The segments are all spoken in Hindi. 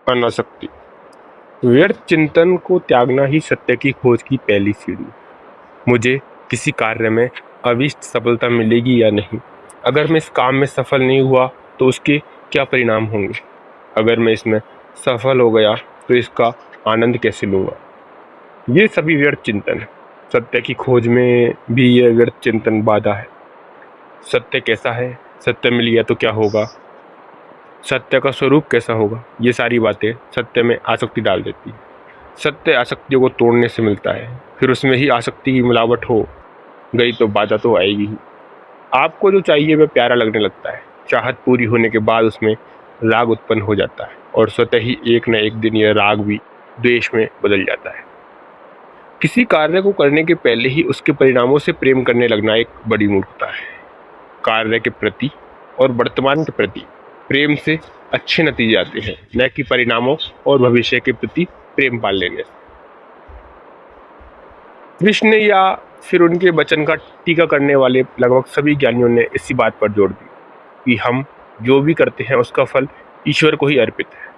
अनासक्ति। व्यर्थ चिंतन को त्यागना ही सत्य की खोज की पहली सीढ़ी। मुझे किसी कार्य में अभीष्ट सफलता मिलेगी या नहीं, अगर मैं इस काम में सफल नहीं हुआ तो उसके क्या परिणाम होंगे, अगर मैं इसमें सफल हो गया तो इसका आनंद कैसे लूँगा। ये सभी व्यर्थ चिंतन है। सत्य की खोज में भी यह व्यर्थ चिंतन बाधा है। सत्य कैसा है, सत्य मिल गया तो क्या होगा, सत्य का स्वरूप कैसा होगा, ये सारी बातें सत्य में आसक्ति डाल देती है। सत्य आसक्तियों को तोड़ने से मिलता है, फिर उसमें ही आसक्ति की मिलावट हो गई तो बाधा तो आएगी ही। आपको जो चाहिए वह प्यारा लगने लगता है। चाहत पूरी होने के बाद उसमें राग उत्पन्न हो जाता है और स्वतः ही एक न एक दिन यह राग भी द्वेष में बदल जाता है। किसी कार्य को करने के पहले ही उसके परिणामों से प्रेम करने लगना एक बड़ी मूर्खता है। कार्य के प्रति और वर्तमान के प्रति प्रेम से अच्छे नतीजे आते हैं, न कि परिणामों और भविष्य के प्रति प्रेम पाल लेने से। कृष्ण या फिर उनके वचन का टीका करने वाले लगभग सभी ज्ञानियों ने इसी बात पर जोर दी कि हम जो भी करते हैं उसका फल ईश्वर को ही अर्पित है।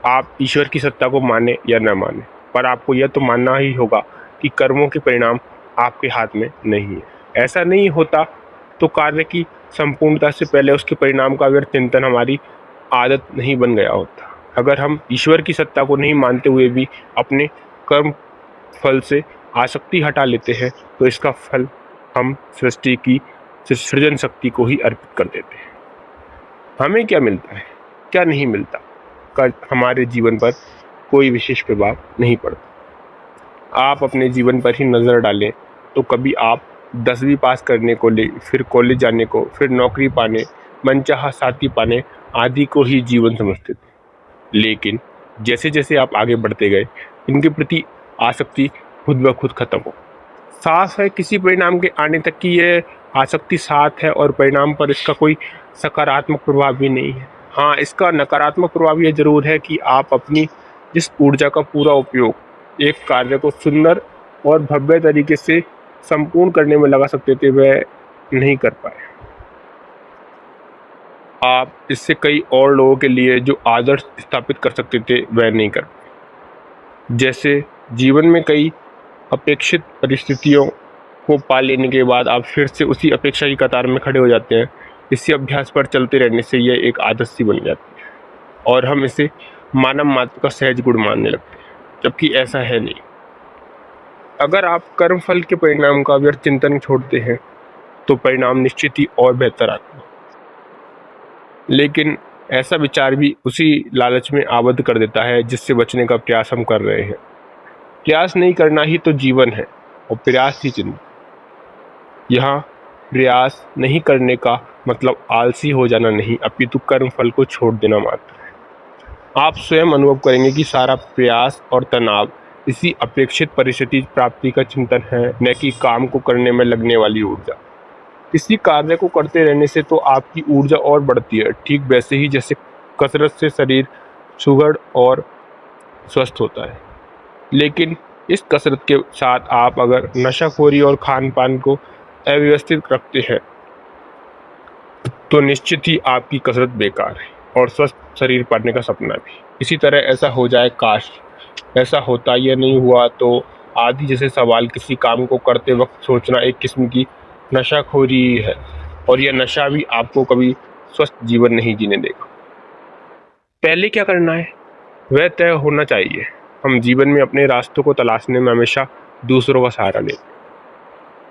आप ईश्वर की सत्ता को माने या न माने, पर आपको यह तो मानना ही होगा कि कर्मों के परिणाम आपके हाथ में नहीं है। ऐसा नहीं होता तो कार्य की संपूर्णता से पहले उसके परिणाम का व्यर्थ चिंतन हमारी आदत नहीं बन गया होता। अगर हम ईश्वर की सत्ता को नहीं मानते हुए भी अपने कर्म फल से आसक्ति हटा लेते हैं तो इसका फल हम सृष्टि की सृजन शक्ति को ही अर्पित कर देते हैं। हमें क्या मिलता है, क्या नहीं मिलता का हमारे जीवन पर कोई विशेष प्रभाव नहीं पड़ता। आप अपने जीवन पर ही नज़र डालें तो कभी आप 10वीं पास करने को ले, फिर कॉलेज जाने को, फिर नौकरी पाने, मनचाहा साथी पाने आदि को ही जीवन समझते थे। लेकिन जैसे जैसे आप आगे बढ़ते गए इनके प्रति आसक्ति खुद ब खुद खत्म हो। साफ है किसी परिणाम के आने तक की यह आसक्ति साथ है और परिणाम पर इसका कोई सकारात्मक प्रभाव भी नहीं है। हाँ, इसका नकारात्मक प्रभाव यह जरूर है कि आप अपनी जिस ऊर्जा का पूरा उपयोग एक कार्य को सुंदर और भव्य तरीके से संपूर्ण करने में लगा सकते थे वह नहीं कर पाए। आप इससे कई और लोगों के लिए जो आदर्श स्थापित कर सकते थे वह नहीं कर पाए। जैसे जीवन में कई अपेक्षित परिस्थितियों को पा लेने के बाद आप फिर से उसी अपेक्षा की कतार में खड़े हो जाते हैं। इसी अभ्यास पर चलते रहने से यह एक आदत सी बन जाती है और हम इसे मानव मात्र का सहज गुण मानने लगते हैं, जबकि ऐसा है नहीं। अगर आप कर्म फल के परिणाम का व्यर्थ चिंतन छोड़ते हैं तो परिणाम निश्चित ही और बेहतर आते हैं। लेकिन ऐसा विचार भी उसी लालच में आबद्ध कर देता है जिससे बचने का प्रयास हम कर रहे हैं। प्रयास नहीं करना ही तो जीवन है और प्रयास ही चिंतन। यहाँ प्रयास नहीं करने का मतलब आलसी हो जाना नहीं, अपितु कर्म फल को छोड़ देना मात्र है। आप स्वयं अनुभव करेंगे कि सारा प्रयास और तनाव इसी अपेक्षित परिस्थिति प्राप्ति का चिंतन है, न कि काम को करने में लगने वाली ऊर्जा। किसी कार्य को करते रहने से तो आपकी ऊर्जा और बढ़ती है, ठीक वैसे ही जैसे कसरत से शरीर सुदृढ़ और स्वस्थ होता है। लेकिन इस कसरत के साथ आप अगर नशाखोरी और खान पान को अव्यवस्थित रखते हैं तो निश्चित ही आपकी कसरत बेकार है और स्वस्थ शरीर पाने का सपना भी। इसी तरह ऐसा हो जाए, काश ऐसा होता, यह नहीं हुआ तो आदि जैसे सवाल किसी काम को करते वक्त सोचना एक किस्म की नशाखोरी है और यह नशा भी आपको कभी स्वस्थ जीवन नहीं जीने देगा। पहले क्या करना है वह तय होना चाहिए। हम जीवन में अपने रास्तों को तलाशने में हमेशा दूसरों का सहारा लेते हैं।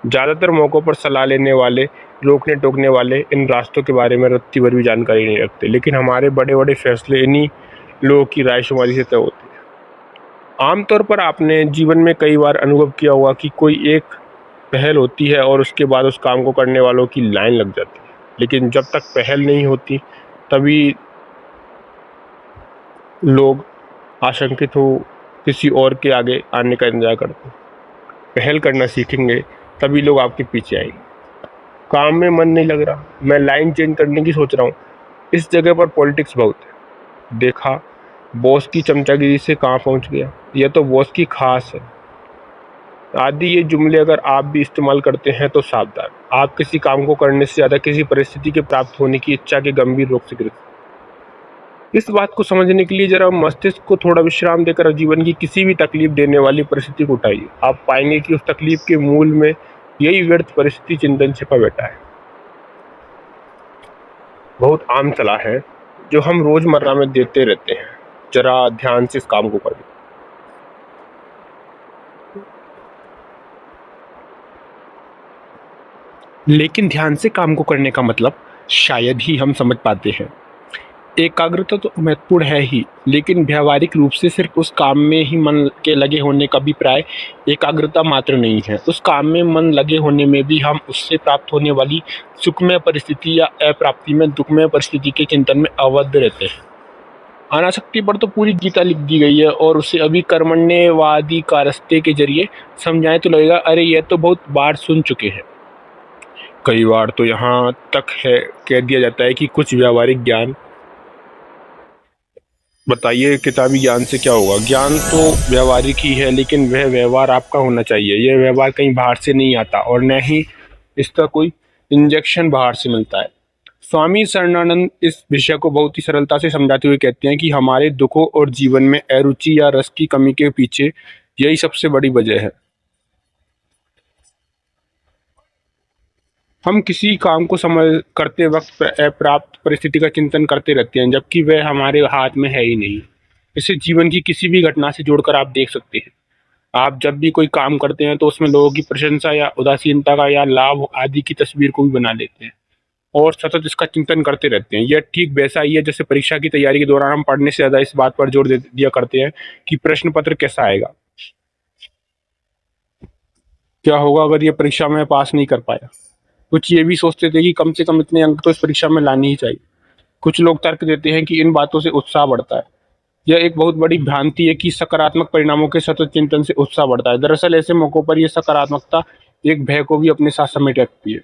ज़्यादातर मौक़ों पर सलाह लेने वाले, रोकने टोकने वाले इन रास्तों के बारे में रत्ती भर भी जानकारी नहीं रखते, लेकिन हमारे बड़े बड़े फैसले इन्हीं लोगों की रायशुमारी से तय होते हैं। आमतौर पर आपने जीवन में कई बार अनुभव किया होगा कि कोई एक पहल होती है और उसके बाद उस काम को करने वालों की लाइन लग जाती है, लेकिन जब तक पहल नहीं होती तभी लोग आशंकित हो किसी और के आगे आने का इंतजार करते हैं। पहल करना सीखेंगे तभी लोग आपके पीछे आएंगे। काम में मन नहीं लग रहा, मैं लाइन चेंज करने की सोच रहा हूँ, इस जगह पर पॉलिटिक्स बहुत है, देखा बॉस की चमचागिरी से कहाँ पहुँच गया, यह तो बॉस की खास है आदि ये जुमले अगर आप भी इस्तेमाल करते हैं तो सावधान। आप किसी काम को करने से ज़्यादा किसी परिस्थिति के प्राप्त होने की इच्छा के गंभीर रोग से ग्रस्त। इस बात को समझने के लिए जरा मस्तिष्क को थोड़ा विश्राम देकर जीवन की किसी भी तकलीफ देने वाली परिस्थिति को उठाइए। आप पाएंगे कि उस तकलीफ के मूल में यही व्यर्थ परिस्थिति चिंतन छिपा बैठा है। बहुत आम सलाह है जो हम रोजमर्रा में देते रहते हैं, जरा ध्यान से इस काम को करें। लेकिन ध्यान से काम को करने का मतलब शायद ही हम समझ पाते हैं। एकाग्रता तो महत्वपूर्ण है ही, लेकिन व्यावहारिक रूप से सिर्फ उस काम में ही मन के लगे होने का अभिप्राय एकाग्रता मात्र नहीं है। उस काम में मन लगे होने में भी हम उससे प्राप्त होने वाली सुखमय परिस्थिति या अप्राप्ति में दुखमय परिस्थिति के चिंतन में अवद्ध रहते हैं। अनासक्ति पर तो पूरी गीता लिख दी गई है, और उसे अभी कर्मण्यवादी का रास्ते के जरिए समझाएं तो लगेगा अरे यह तो बहुत बार सुन चुके हैं। कई बार तो यहाँ तक है कह दिया जाता है कि कुछ व्यावहारिक ज्ञान, बताइए किताबी ज्ञान से क्या होगा। ज्ञान तो व्यवहारिक ही है, लेकिन वह व्यवहार आपका होना चाहिए। यह व्यवहार कहीं बाहर से नहीं आता, और न ही इसका कोई इंजेक्शन बाहर से मिलता है। स्वामी शरणानंद इस विषय को बहुत ही सरलता से समझाते हुए कहते हैं कि हमारे दुखों और जीवन में अरुचि या रस की कमी के पीछे यही सबसे बड़ी वजह है। हम किसी काम को समझ करते वक्त अप्राप्त परिस्थिति का चिंतन करते रहते हैं, जबकि वह हमारे हाथ में है ही नहीं। इसे जीवन की किसी भी घटना से जोड़कर आप देख सकते हैं। आप जब भी कोई काम करते हैं तो उसमें लोगों की प्रशंसा या उदासीनता का या लाभ आदि की तस्वीर को भी बना लेते हैं, और सतत इसका चिंतन करते रहते हैं। यह ठीक वैसा ही है जैसे परीक्षा की तैयारी के दौरान हम पढ़ने से ज़्यादा इस बात पर जोर दे दिया करते हैं कि प्रश्न पत्र कैसा आएगा, क्या होगा अगर ये परीक्षा में पास नहीं कर पाया। कुछ ये भी सोचते थे कि कम से कम इतने अंक तो इस परीक्षा में लाने ही चाहिए। कुछ लोग तर्क देते हैं कि इन बातों से उत्साह बढ़ता है। यह एक बहुत बड़ी भ्रांति है कि सकारात्मक परिणामों के सतत चिंतन से उत्साह बढ़ता है। दरअसल ऐसे मौकों पर यह सकारात्मकता एक भय को भी अपने साथ समेटे रखती है।